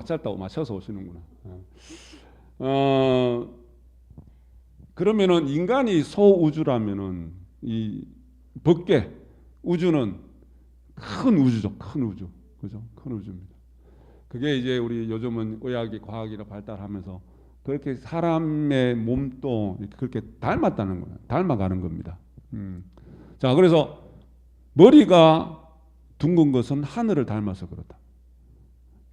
짧다고 맞춰서 오시는구나. 그러면은 인간이 소우주라면은 이 밖에 우주는 큰 우주죠. 큰 우주. 그죠? 큰 우주입니다. 그게 이제 우리 요즘은 의학이 과학이라 발달하면서 그렇게 사람의 몸도 그렇게 닮았다는 거예요. 닮아가는 겁니다. 자, 그래서 머리가 둥근 것은 하늘을 닮아서 그렇다.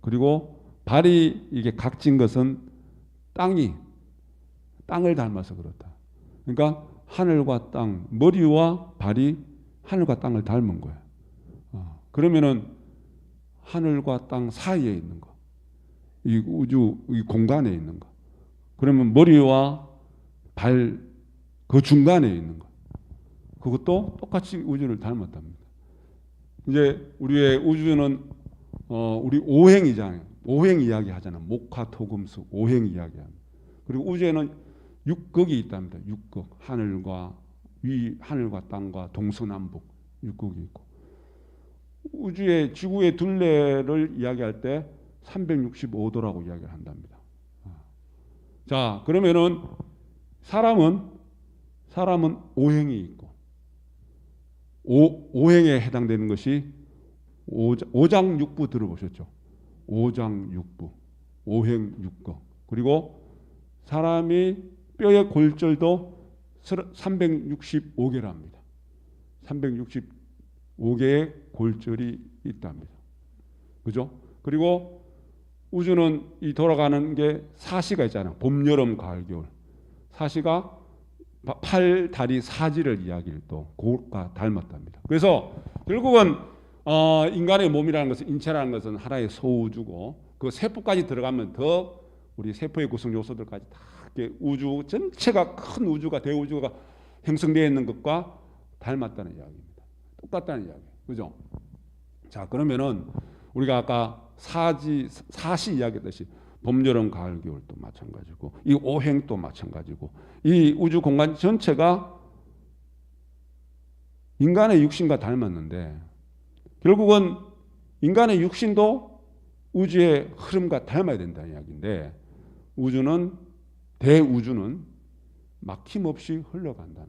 그리고 발이 이게 각진 것은 땅을 닮아서 그렇다. 그러니까 하늘과 땅, 머리와 발이 하늘과 땅을 닮은 거예요. 그러면은 하늘과 땅 사이에 있는 거, 이 우주, 이 공간에 있는 거. 그러면 머리와 발, 그 중간에 있는 거. 그것도 똑같이 우주를 닮았답니다. 이제 우리의 우주는 우리 오행이잖아요. 오행 이야기 하잖아요. 목화토금수 오행 이야기합니다. 그리고 우주에는 육극이 있답니다. 육극. 하늘과 땅과 동서남북 육극이 있고. 우주의 지구의 둘레를 이야기할 때 365도라고 이야기를 한답니다. 자, 그러면은 사람은 오행이 있고 오행에 해당되는 것이 오장육부 들어보셨죠? 오장육부, 오행육거. 그리고 사람이 뼈의 골절도 365개랍니다. 365개의 골절이 있답니다. 그죠? 그리고 우주는 이 돌아가는 게 사시가 있잖아요. 봄, 여름, 가을, 겨울. 사시가 팔, 다리, 사지를 이야기를 또 그것과 닮았답니다. 그래서 결국은 인간의 몸이라는 것은 인체라는 것은 하나의 소우주고 그 세포까지 들어가면 더 우리 세포의 구성 요소들까지 다 우주 전체가 큰 우주가 대우주가 형성되어 있는 것과 닮았다는 이야기입니다. 똑같다는 이야기. 그죠? 자, 그러면은 우리가 아까 사시 이야기했듯이 봄, 여름, 가을, 겨울도 마찬가지고 이 오행도 마찬가지고 이 우주 공간 전체가 인간의 육신과 닮았는데 결국은 인간의 육신도 우주의 흐름과 닮아야 된다는 이야기인데 대우주는 막힘없이 흘러간다.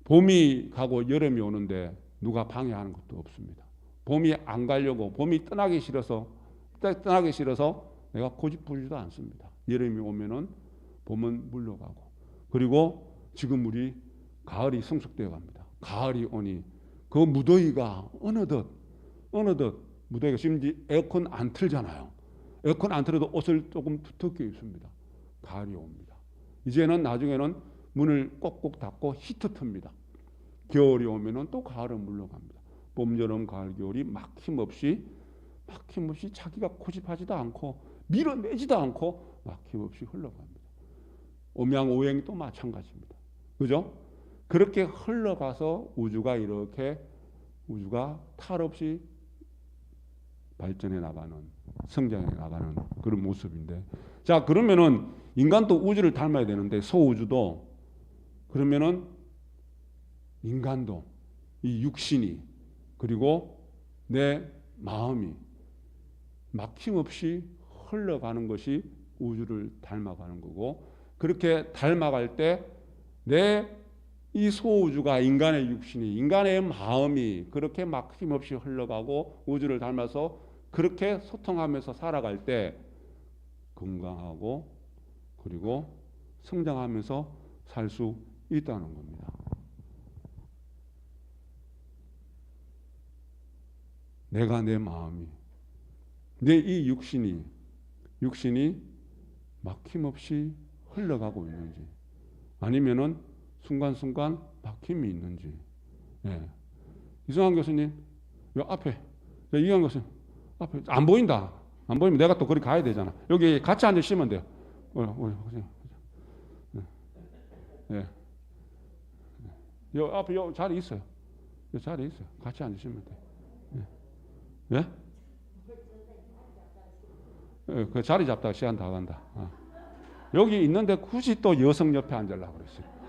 봄이 가고 여름이 오는데 누가 방해하는 것도 없습니다. 봄이 안 가려고 봄이 떠나기 싫어서 내가 고집부리지도 않습니다. 여름이 오면은 봄은 물러가고 그리고 지금 우리 가을이 성숙되어 갑니다. 가을이 오니 그 무더위가 어느덧 무더위가 지금 에어컨 안 틀잖아요. 에어컨 안 틀어도 옷을 조금 두텁게 입습니다. 가을이 옵니다. 이제는 나중에는 문을 꼭꼭 닫고 히터 틉니다. 겨울이 오면은 또 가을은 물러갑니다. 봄, 여름, 가을, 겨울이 막힘없이 자기가 고집하지도 않고 밀어내지도 않고 막힘없이 흘러갑니다. 음양오행도 마찬가지입니다. 그죠? 그렇게 흘러가서 우주가 탈 없이 발전해 나가는, 성장해 나가는 그런 모습인데, 자, 그러면은 인간도 우주를 닮아야 되는데 소우주도 그러면은 인간도 이 육신이 그리고 내 마음이 막힘없이 흘러가는 것이 우주를 닮아가는 거고, 그렇게 닮아갈 때 내 이 소우주가 인간의 육신이 인간의 마음이 그렇게 막힘없이 흘러가고 우주를 닮아서 그렇게 소통하면서 살아갈 때 건강하고 그리고 성장하면서 살 수 있다는 겁니다. 내가 내 마음이 내 이 육신이 막힘없이 흘러가고 있는지 아니면은 순간순간 막힘이 있는지. 예. 이승환 교수님 요 앞에 이승환 교수님 앞에 안 보인다. 안 보이면 내가 또 거기 가야 되잖아. 여기 같이 앉으시면 돼요. 예. 요 앞에 요 자리 있어요. 요 자리 있어요. 같이 앉으시면 돼요. 예? 예? 예, 그 자리 잡다가 시간 다 간다. 여기 있는데 굳이 또 여성 옆에 앉으려고 그랬어요.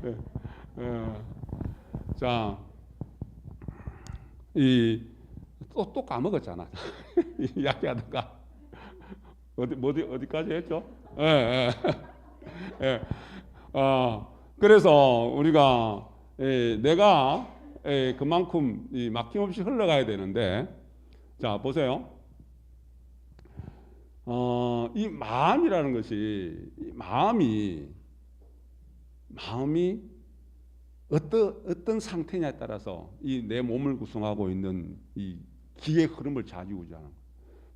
예, 예. 자, 또 까먹었잖아. 이야기하다가 어디까지 했죠? 예, 예, 예. 그래서 우리가 내가 그만큼 막힘없이 흘러가야 되는데, 자 보세요. 이 마음이라는 것이 마음이 어떤 상태냐에 따라서 이 내 몸을 구성하고 있는 이 기의 흐름을 좌지우지하는.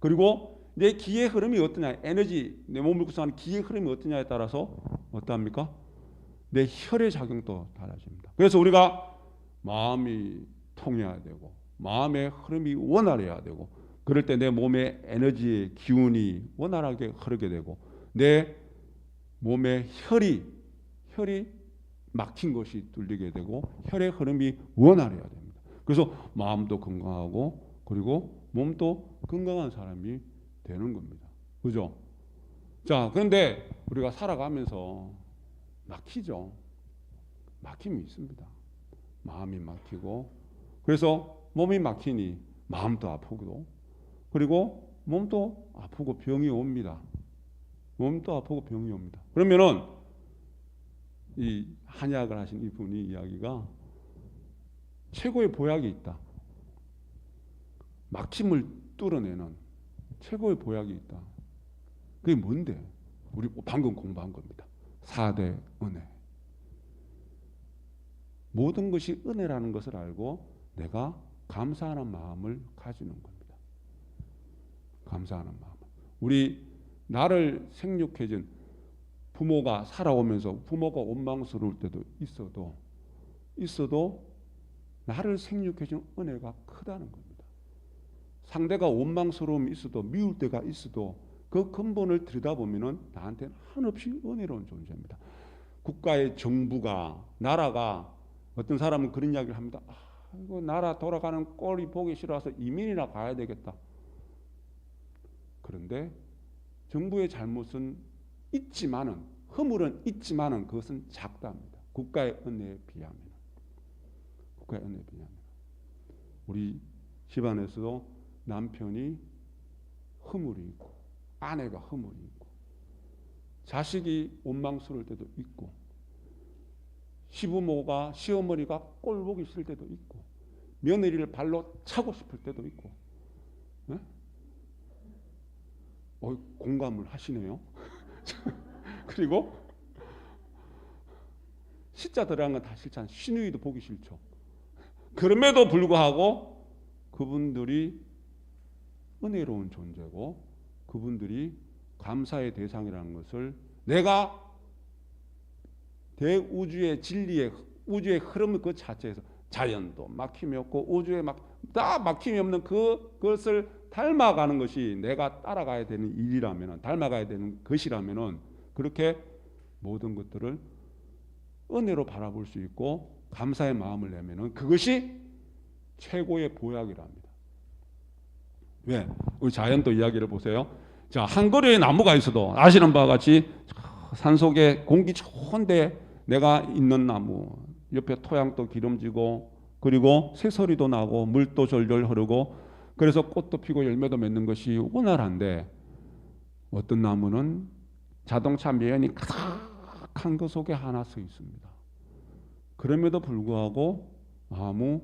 그리고 내 기의 흐름이 어떠냐, 에너지, 내 몸을 구성하는 기의 흐름이 어떠냐에 따라서 어떠합니까? 내 혈의 작용도 달라집니다. 그래서 우리가 마음이 통해야 되고 마음의 흐름이 원활해야 되고, 그럴 때 내 몸의 에너지의 기운이 원활하게 흐르게 되고 내 몸의 혈이 막힌 것이 뚫리게 되고 혈의 흐름이 원활해야 됩니다. 그래서 마음도 건강하고 그리고 몸도 건강한 사람이 되는 겁니다. 그죠? 자, 그런데 우리가 살아가면서 막히죠. 막힘이 있습니다. 마음이 막히고, 그래서 몸이 막히니 마음도 아프고, 그리고 몸도 아프고 병이 옵니다. 몸도 아프고 병이 옵니다. 그러면은 이 한약을 하신 이분이 이야기가 최고의 보약이 있다. 막힘을 뚫어내는 최고의 보약이 있다. 그게 뭔데? 우리 방금 공부한 겁니다. 4대 은혜. 모든 것이 은혜라는 것을 알고 내가 감사하는 마음을 가지는 겁니다. 감사하는 마음. 우리 나를 생육해준 부모가 살아오면서 부모가 원망스러울 때도 있어도 나를 생육해준 은혜가 크다는 겁니다. 상대가 원망스러움이 있어도 미울 때가 있어도 그 근본을 들여다보면은 나한테는 한없이 은혜로운 존재입니다. 국가의 정부가, 나라가, 어떤 사람은 그런 이야기를 합니다. 이거 나라 돌아가는 꼴이 보기 싫어서 이민이나 가야 되겠다. 그런데 정부의 잘못은 있지만은, 허물은 있지만은 그것은 작다합니다. 국가의 은혜에 비하면. 국가의 은혜에 비하면. 우리 집안에서도 남편이 허물이 있고 아내가 허물이 있고 자식이 원망스러울 때도 있고 시부모가 시어머니가 꼴 보기 싫을 때도 있고 며느리를 발로 차고 싶을 때도 있고. 네? 공감을 하시네요. 그리고 시자 들어간 건 다 싫잖아요. 시누이도 보기 싫죠. 그럼에도 불구하고 그분들이 은혜로운 존재고 그분들이 감사의 대상이라는 것을 내가 대우주의 진리의 우주의 흐름 그 자체에서 자연도 막힘이 없고 우주에 다 막힘이 없는 그것을 닮아가는 것이 내가 따라가야 되는 일이라면, 닮아가야 되는 것이라면 그렇게 모든 것들을 은혜로 바라볼 수 있고 감사의 마음을 내면은 그것이 최고의 보약이랍니다. 왜? 우리 자연도 이야기를 보세요. 자, 한 그루의 나무가 있어도 아시는 바와 같이 산속에 공기 좋은데 내가 있는 나무 옆에 토양도 기름지고 그리고 새소리도 나고 물도 절절 흐르고 그래서 꽃도 피고 열매도 맺는 것이 원활한데 어떤 나무는 자동차 매연이 가득한 그 속에 하나 서 있습니다. 그럼에도 불구하고 아무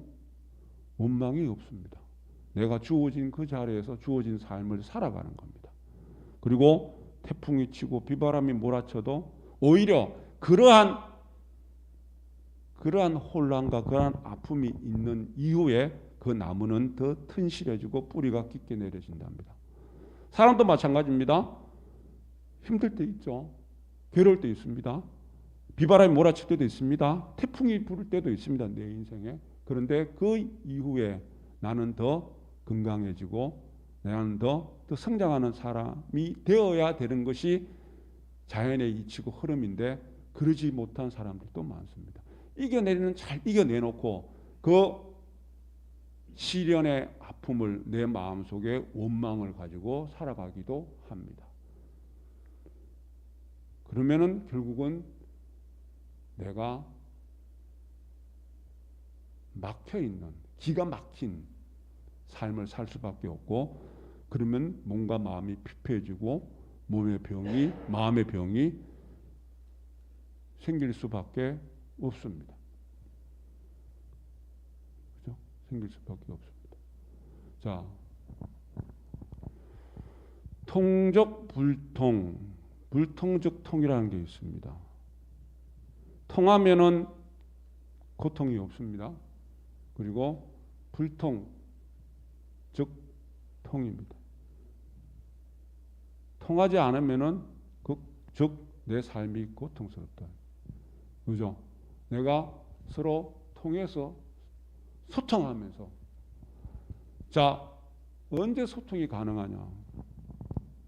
원망이 없습니다. 내가 주어진 그 자리에서 주어진 삶을 살아가는 겁니다. 그리고 태풍이 치고 비바람이 몰아쳐도 오히려 그러한 혼란과 그러한 아픔이 있는 이후에 그 나무는 더 튼실해지고 뿌리가 깊게 내려진답니다. 사람도 마찬가지입니다. 힘들 때 있죠. 괴로울 때 있습니다. 비바람이 몰아칠 때도 있습니다. 태풍이 불을 때도 있습니다. 내 인생에. 그런데 그 이후에 나는 더 건강해지고 나는 더 성장하는 사람이 되어야 되는 것이 자연의 이치고 흐름인데 그러지 못한 사람들도 많습니다. 이겨내는 잘 이겨내놓고 그 시련의 아픔을 내 마음속에 원망을 가지고 살아가기도 합니다. 그러면은 결국은 내가 막혀있는 기가 막힌 삶을 살 수밖에 없고, 그러면 몸과 마음이 피폐해지고 몸의 병이, 마음의 병이 생길 수밖에 없습니다. 그죠? 생길 수밖에 없습니다. 자, 통적 불통, 불통적 통이라는 게 있습니다. 통하면은 고통이 없습니다. 그리고 불통, 즉 통입니다. 통하지 않으면은 즉 내 삶이 고통스럽다. 그죠? 내가 서로 통해서 소통하면서, 자, 언제 소통이 가능하냐?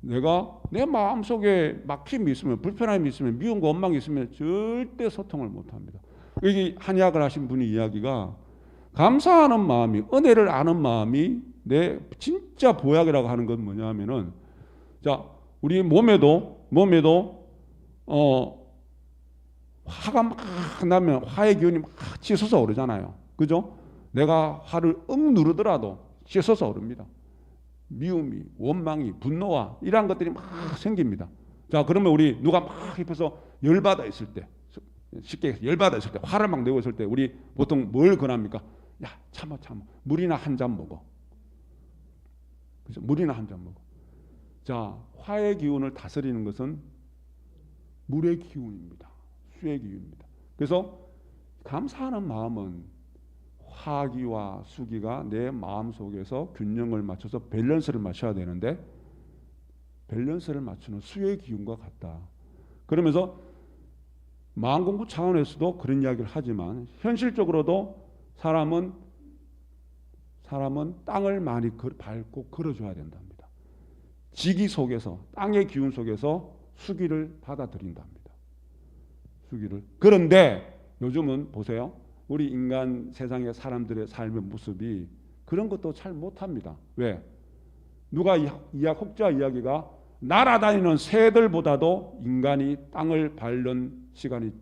내가 내 마음속에 막힘이 있으면, 불편함이 있으면, 미움과 원망이 있으면 절대 소통을 못합니다. 여기 한의학을 하신 분이 이야기가, 감사하는 마음이, 은혜를 아는 마음이 내 진짜 보약이라고 하는 건 뭐냐면은, 자, 우리 몸에도 화가 막 나면 화의 기운이 막 치솟아 오르잖아요. 그죠? 내가 화를 누르더라도 치솟아 오릅니다. 미움이, 원망이, 분노와 이러한 것들이 막 생깁니다. 자, 그러면 우리 누가 막 입혀서 열받아 있을 때, 쉽게 열받아 있을 때, 화를 막 내고 있을 때 우리 보통 뭘 권합니까? 야, 참아. 물이나 한 잔 먹어. 그죠? 물이나 한 잔 먹어. 자, 화의 기운을 다스리는 것은 물의 기운입니다. 수의 기운입니다. 그래서 감사하는 마음은 화기와 수기가 내 마음 속에서 균형을 맞춰서 밸런스를 맞춰야 되는데, 밸런스를 맞추는 수의 기운과 같다. 그러면서 마음 공부 차원에서도 그런 이야기를 하지만, 현실적으로도 사람은 땅을 많이 밟고 걸어줘야 된답니다. 지기 속에서, 땅의 기운 속에서 수기를 받아들인답니다. 수기를. 그런데 요즘은 보세요. 우리 인간 세상의 사람들의 삶의 모습이 그런 것도 잘 못합니다. 왜? 누가 혹자 이야기가, 날아다니는 새들보다도 인간이 땅을 밟는 시간이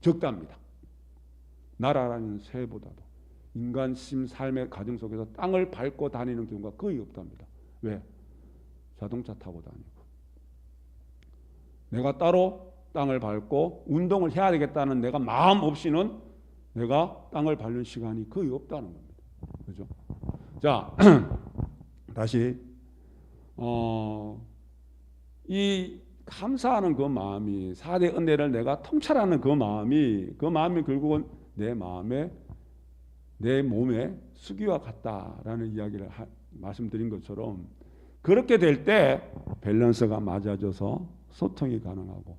적답니다. 날아다니는 새보다도 인간 삶의 과정 속에서 땅을 밟고 다니는 경우가 거의 없답니다. 왜? 자동차 타고 다니고. 내가 따로 땅을 밟고 운동을 해야 되겠다는 내가 마음 없이는 내가 땅을 밟는 시간이 거의 없다는 겁니다. 그죠? 자, 다시 이 감사하는 그 마음이, 4대 은혜를 내가 통찰하는 그 마음이 결국은 내 마음에, 내 몸에 수기와 같다라는 이야기를 말씀드린 것처럼, 그렇게 될 때 밸런스가 맞아져서 소통이 가능하고,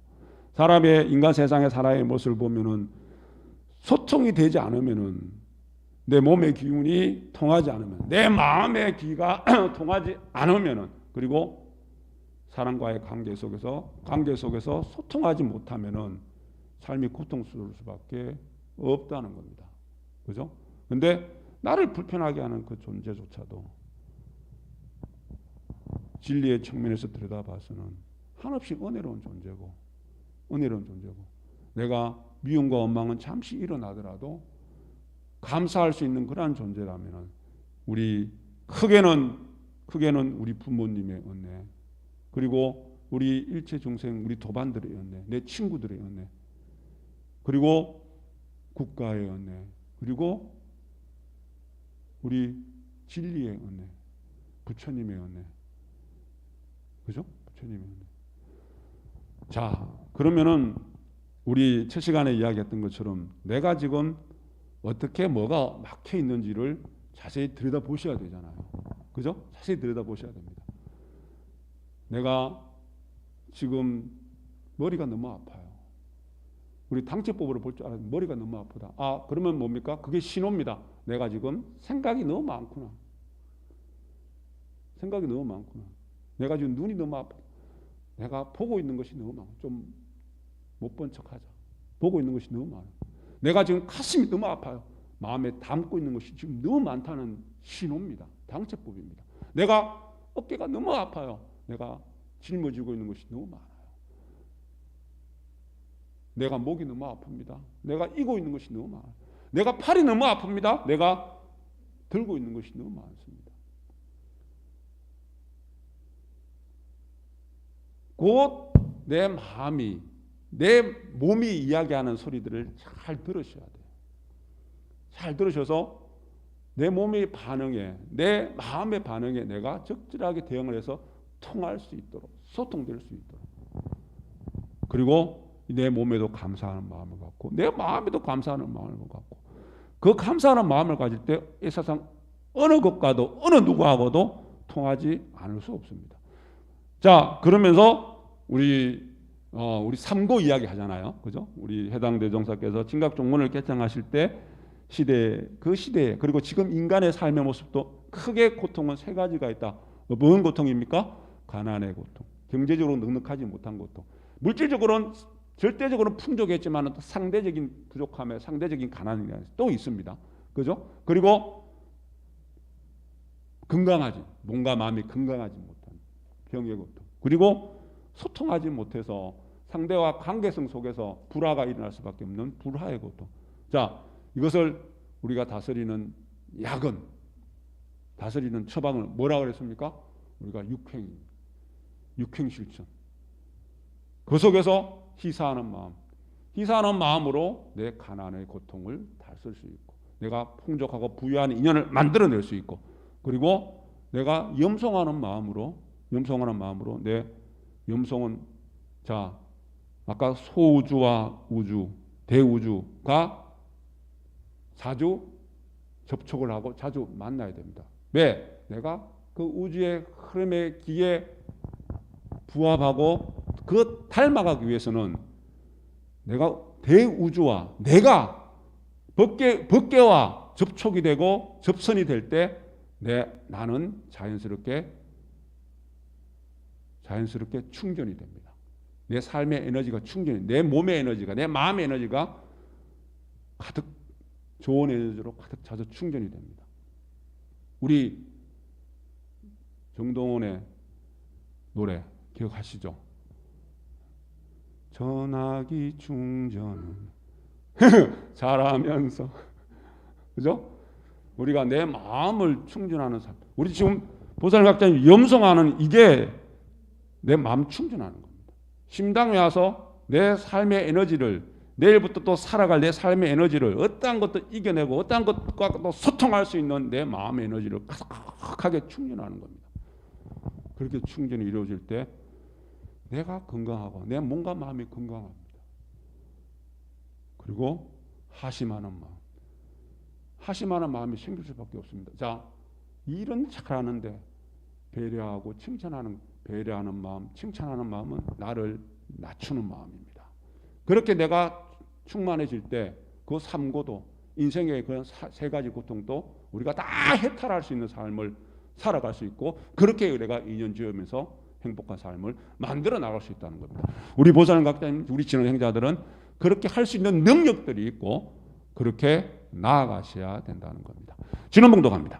사람의, 인간 세상의 사람의 모습을 보면은 소통이 되지 않으면은, 내 몸의 기운이 통하지 않으면, 내 마음의 기가 통하지 않으면은, 그리고 사람과의 관계 속에서 소통하지 못하면은 삶이 고통스러울 수밖에 없다는 겁니다. 그죠? 근데 나를 불편하게 하는 그 존재조차도 진리의 측면에서 들여다봐서는 한없이 은혜로운 존재고, 내가 미움과 원망은 잠시 일어나더라도 감사할 수 있는 그러한 존재라면, 우리 크게는 우리 부모님의 은혜, 그리고 우리 일체 중생, 우리 도반들의 은혜, 내 친구들의 은혜, 그리고 국가의 은혜, 그리고 우리 진리의 은혜, 부처님의 은혜, 그죠? 부처님의 은혜. 자, 그러면은 우리 첫 시간에 이야기했던 것처럼 내가 지금 어떻게 뭐가 막혀 있는지를 자세히 들여다보셔야 되잖아요. 그죠? 자세히 들여다보셔야 됩니다. 내가 지금 머리가 너무 아파요. 우리 당뇨법으로 볼 줄 알았는데 머리가 너무 아프다. 아, 그러면 뭡니까? 그게 신호입니다. 내가 지금 생각이 너무 많구나. 내가 지금 눈이 너무 아파. 내가 보고 있는 것이 너무 많아. 좀 못 본 척하자. 보고 있는 것이 너무 많아. 내가 지금 가슴이 너무 아파요. 마음에 담고 있는 것이 지금 너무 많다는 신호입니다. 당뇨법입니다. 내가 어깨가 너무 아파요. 내가 짊어지고 있는 것이 너무 많아요. 내가 목이 너무 아픕니다. 내가 이고 있는 것이 너무 많아요. 내가 팔이 너무 아픕니다. 내가 들고 있는 것이 너무 많습니다. 곧 내 마음이, 내 몸이 이야기하는 소리들을 잘 들으셔야 돼요. 잘 들으셔서 내 몸의 반응에, 내 마음의 반응에 내가 적절하게 대응을 해서 통할 수 있도록, 소통될 수 있도록. 그리고 내 몸에도 감사하는 마음을 갖고 내 마음에도 감사하는 마음을 갖고 그 감사하는 마음을 가질 때 이 세상 어느 것과도 어느 누구하고도 통하지 않을 수 없습니다. 자, 그러면서 우리 삼고 이야기 하잖아요. 그죠? 우리 해당 대종사께서 진각종문을 개창하실 때 그 시대에 그리고 지금 인간의 삶의 모습도 크게 고통은 세 가지가 있다. 무슨 고통입니까? 가난의 고통, 경제적으로 넉넉하지 못한 고통, 물질적으로는 절대적으로는 풍족했지만 또 상대적인 부족함에 상대적인 가난이 또 있습니다. 그죠? 그리고 몸과 마음이 건강하지 못한 병의 고통, 그리고 소통하지 못해서 상대와 관계성 속에서 불화가 일어날 수밖에 없는 불화의 고통. 자, 이것을 우리가 다스리는 약은, 다스리는 처방을 뭐라고 그랬습니까? 우리가 육행실천. 그 속에서 희사하는 마음으로 내 가난의 고통을 다스릴 수 있고, 내가 풍족하고 부유한 인연을 만들어낼 수 있고, 그리고 내가 염송하는 마음으로 내 염송은, 자, 아까 소우주와 우주, 대우주가 자주 접촉을 하고 자주 만나야 됩니다. 왜? 내가 그 우주의 흐름에 기에 부합하고 그 닮아가기 위해서는 내가 대우주와 내가 법계와 접촉이 되고 접선이 될 때 나는 자연스럽게 충전이 됩니다. 내 삶의 에너지가 충전이, 내 몸의 에너지가, 내 마음의 에너지가 가득 좋은 에너지로 가득 차서 충전이 됩니다. 우리 정동원의 노래 기억하시죠? 전화기 충전은 잘하면서, 그죠? 우리가 내 마음을 충전하는 삶. 우리 지금 보살각자님 염송하는 이게 내 마음 충전하는 겁니다. 심당에 와서 내 삶의 에너지를, 내일부터 또 살아갈 내 삶의 에너지를 어떠한 것도 이겨내고 어떠한 것과 또 소통할 수 있는 내 마음의 에너지를 가득하게 충전하는 겁니다. 그렇게 충전이 이루어질 때 내가 건강하고 내 몸과 마음이 건강합니다. 그리고 하심하는 마음이 생길 수밖에 없습니다. 자, 일은 잘하는데 배려하고 배려하는 마음, 칭찬하는 마음은 나를 낮추는 마음입니다. 그렇게 내가 충만해질 때 그 삼고도, 인생의 그런 세 가지 고통도 우리가 다 해탈할 수 있는 삶을 살아갈 수 있고, 그렇게 내가 인연 지으면서 행복한 삶을 만들어 나갈 수 있다는 겁니다. 우리 보살각자님, 우리 진행자들은 그렇게 할 수 있는 능력들이 있고 그렇게 나아가셔야 된다는 겁니다. 진원봉도 갑니다.